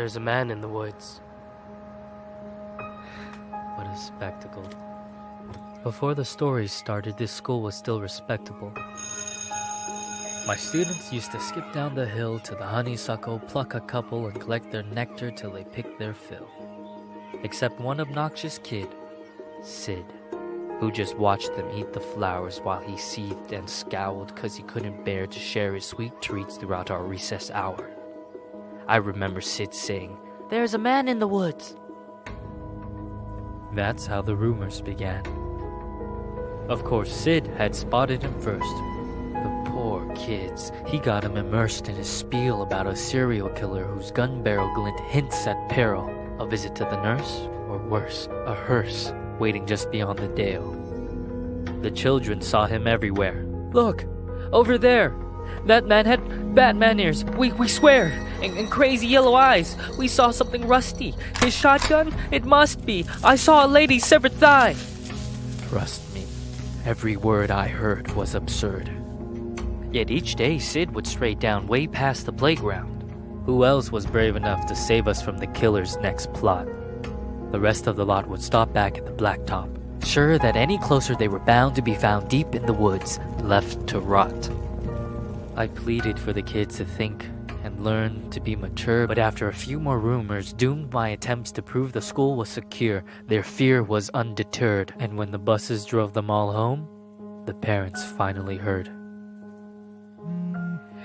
There's a man in the woods. What a spectacle. Before the story started, this school was still respectable. My students used to skip down the hill to the honeysuckle, pluck a couple, and collect their nectar till they picked their fill. Except one obnoxious kid, Sid, who just watched them eat the flowers while he seethed and scowled because he couldn't bear to share his sweet treats throughout our recess hour. I remember Sid saying, "There's a man in the woods." That's how the rumors began. Of course, Sid had spotted him first. The poor kids. He got him immersed in his spiel about a serial killer whose gun barrel glint hints at peril, a visit to the nurse, or worse, a hearse waiting just beyond the dale. The children saw him everywhere. "Look, over there! That man had Batman ears, we swear, and crazy yellow eyes. We saw something rusty. His shotgun? It must be. I saw a lady's severed thigh." Trust me, every word I heard was absurd. Yet each day Sid would stray down way past the playground. Who else was brave enough to save us from the killer's next plot? The rest of the lot would stop back at the blacktop, sure that any closer they were bound to be found deep in the woods, left to rot. I pleaded for the kids to think and learn to be mature, but after a few more rumors doomed my attempts to prove the school was secure, their fear was undeterred, and when the buses drove them all home, the parents finally heard.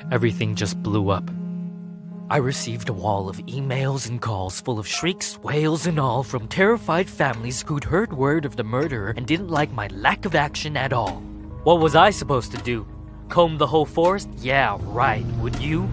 Everything just blew up. I received a wall of emails and calls full of shrieks, wails, and all from terrified families who'd heard word of the murderer and didn't like my lack of action at all. What was I supposed to do? Comb the whole forest? Yeah, right. Would you?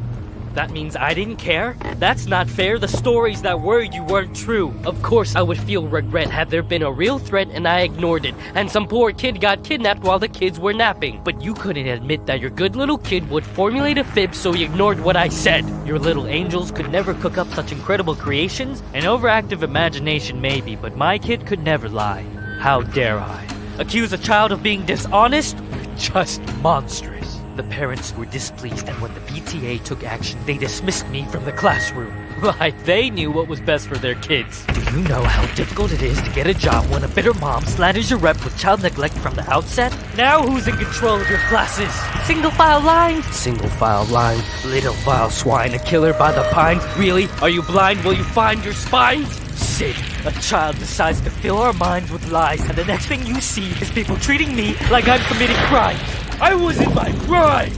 That means I didn't care? That's not fair. The stories that were you weren't true. Of course I would feel regret had there been a real threat and I ignored it, and some poor kid got kidnapped while the kids were napping. But you couldn't admit that your good little kid would formulate a fib, so you ignored what I said. Your little angels could never cook up such incredible creations. An overactive imagination maybe, but my kid could never lie. How dare I? Accuse a child of being dishonest? Just monstrous. The parents were displeased, and when the PTA took action, they dismissed me from the classroom. Like they knew what was best for their kids. Do you know how difficult it is to get a job when a bitter mom slanders your rep with child neglect from the outset? Now who's in control of your classes? Single file line? Single file line. Little vile swine, a killer by the pines. Really? Are you blind? Will you find your spine? Sid, a child decides to fill our minds with lies, and the next thing you see is people treating me like I'm committing crimes. I was in my prime!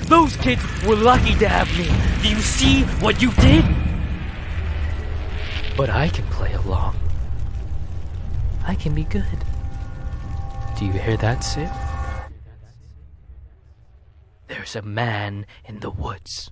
Those kids were lucky to have me. Do you see what you did? But I can play along. I can be good. Do you hear that, Sid? There's a man in the woods.